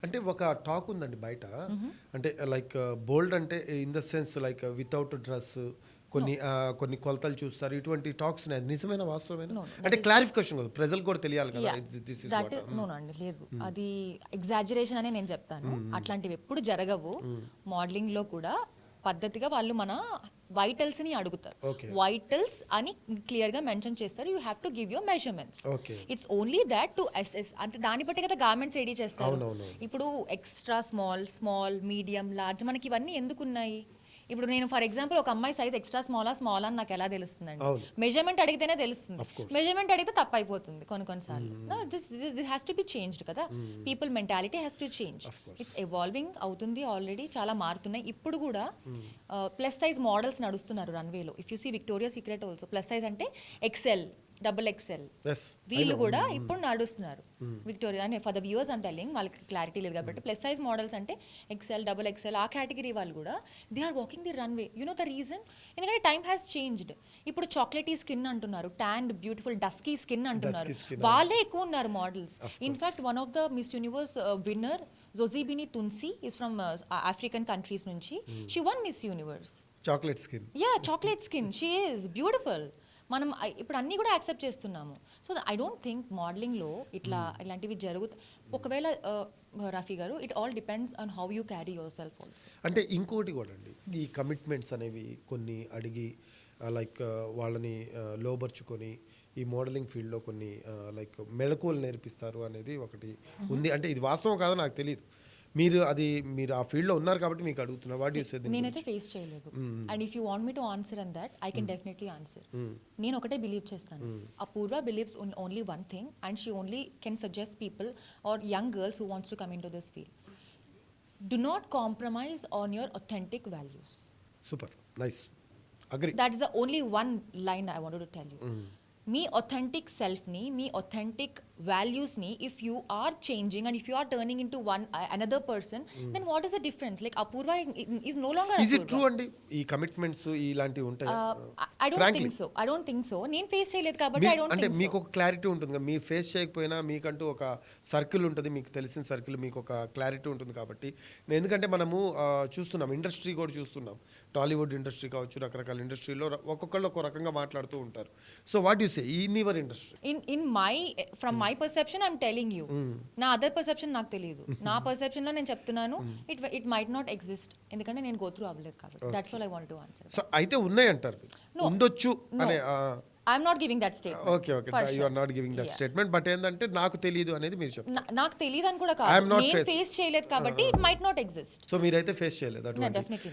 అంటే ఒక టాక్ ఉందండి బయట, అంటే లైక్ బోల్డ్ అంటే in the sense like without dress కొన్ని కొన్ని కొలతలు చూస్తారు, ఇటువంటి టాక్స్ ఉన్నాయి. అది నిజమైన వాస్తవమైన No, అంటే క్లారిఫికేషన్ కదా, ప్రజలకు కూడా తెలియాలి కదా. దిస్ ఇస్ దట్ నో అండి, లేదు, అది ఎగ్జాజరేషన్ అనే నేను చెప్తాను. అట్లాంటివి ఎప్పుడు జరగవు. మోడలింగ్ లో కూడా పద్ధతిగా వాళ్ళు మన వైటల్స్ ని అడుగుతారు. Okay. వైటల్స్ అని క్లియర్ గా మెన్షన్ చేస్తారు. You have to give your measurements. Okay. It's only that to assess. అంటే దాన్ని బట్టి కదా గార్మెంట్స్ రెడీ చేస్తారు. అవునవును. ఇప్పుడు ఎక్స్ట్రా స్మాల్ మీడియం లార్జ్ మనకి ఇవన్నీ ఎందుకు ఉన్నాయి? ఇప్పుడు నేను ఫర్ ఎగ్జాంపుల్ ఒక అమ్మాయి సైజ్ ఎక్స్ట్రా స్మాల్ అని నాకు ఎలా తెలుస్తుందండి? అవును. మెజర్మెంట్ అడిగితేనే తెలుస్తుంది. Of course. మెజర్మెంట్ అడిగితే తప్పు అయిపోతుంది కొన్నిసార్లు. This has to be changed కదా. People mentality has to change. It's evolving అవుతుంది, ఆల్రెడీ చాలా మారుతున్నాయి. ఇప్పుడు కూడా ప్లస్ సైజ్ మోడల్స్ నడుస్తున్నారు రన్వేలో. If you see Victoria Secret also plus size అంటే XL, XXL Yes, వీళ్ళు కూడా ఇప్పుడు నడుస్తున్నారు. విక్టోరియా అంటే for the viewers I'm telling, వాళ్ళకి క్లారిటీ లేదు కాబట్టి ప్లస్ సైజ్ మోడల్స్ అంటే XL, XXL ఆ కేటగిరీ వాళ్ళు కూడా they are walking the runway. You know the reason? ఎందుకంటే టైమ్ హ్యాస్ చేంజ్డ్. ఇప్పుడు చాక్లెటీ స్కిన్ అంటున్నారు, ట్యాండ్ బ్యూటిఫుల్ డస్కీ స్కిన్ అంటున్నారు. వాళ్ళే ఎక్కువ ఉన్నారు models. In fact one of the Miss Universe winner Zozibini Tunzi is from African countries నుంచి. She won Miss Universe. Chocolate skin. Yeah, chocolate skin, she is beautiful. మనం ఇప్పుడు అన్నీ కూడా యాక్సెప్ట్ చేస్తున్నాము. సో ఐ డోంట్ థింక్ మోడలింగ్లో ఇలాంటివి జరుగుతాయి. ఒకవేళ రఫీ గారు, it all depends on how you carry your self also. అంటే ఇంకోటి కూడా అండి, ఈ కమిట్మెంట్స్ అనేవి కొన్ని అడిగి లైక్ వాళ్ళని లోబర్చుకొని ఈ మోడలింగ్ ఫీల్డ్లో కొన్ని లైక్ మెళకువలు నేర్పిస్తారు అనేది ఒకటి ఉంది. అంటే ఇది వాస్తవం కాదో నాకు తెలియదు. మీరు ఆ ఫీల్డ్లో ఉన్నారు కాబట్టి మీకు అడుగుతున్నారు. What you say? నేనైతే ఫేస్ చేయలేదు. And if you want me to answer and that I can definitely answer. నేను ఒకటే బిలీవ్ చేస్తాను, Apoorva believes in only one thing and she only can suggest people or young girls who wants to come in to this field. Do not compromise on your authentic values. Super, nice, agree. That is the only one line I wanted to tell you. Me authentic self ని, మీ authentic values ని if you are changing and if you are turning into another person, then what is the difference? Like Apurva is no longer Is it Apurva. true అండి ఈ commitments ఇలాంటివి ఉంటాయి? I don't think so. నేను face చేయలేదు కాబట్టి I don't అంటే think మీకు so. ఒక క్లారిటీ ఉంటుంది కదా, మీరు ఫేస్ చేయకపోయినా మీకంటూ ఒక సర్కిల్ ఉంటుంది, మీకు తెలిసిన సర్కిల్, మీకు ఒక క్లారిటీ ఉంటుంది కాబట్టి. ఎందుకంటే మనము చూస్తున్నాం, ఇండస్ట్రీ కూడా చూస్తున్నాం, టాలీవుడ్ ఇండస్ట్రీ కావచ్చు, రకరకాల ఇండస్ట్రీలో ఒక్కొక్కళ్ళు ఒక రకంగా మాట్లాడుతూ ఉంటారు. So what you say in your industry? From my perception I'm telling you. నా అదర్ పర్సెప్షన్ నాకు తెలియదు. నా పర్సెప్షన్ లో నేను చెప్తున్నాను, ఇట్ మైట్ నాట్ ఎగ్జిస్ట్. ఎందుకంటే నేను గో త్రూ అవ్వలేదు కాబట్టి. That's all I want to answer. So అయితే ఉన్నాయి అంటారు, ఉండొచ్చు అనే. I'm not giving that statement. Okay, you are not giving that statement. But ఏంటంటే నాకు తెలియదు అనేది మీరు చెప్తారు. నాకు తెలియదు అని కూడా కాదు, నేను ఫేస్ చేయలేదు కాబట్టి it might not exist. So మీరైతే ఫేస్ చేయలేదు అటువంటి. డెఫినెట్లీ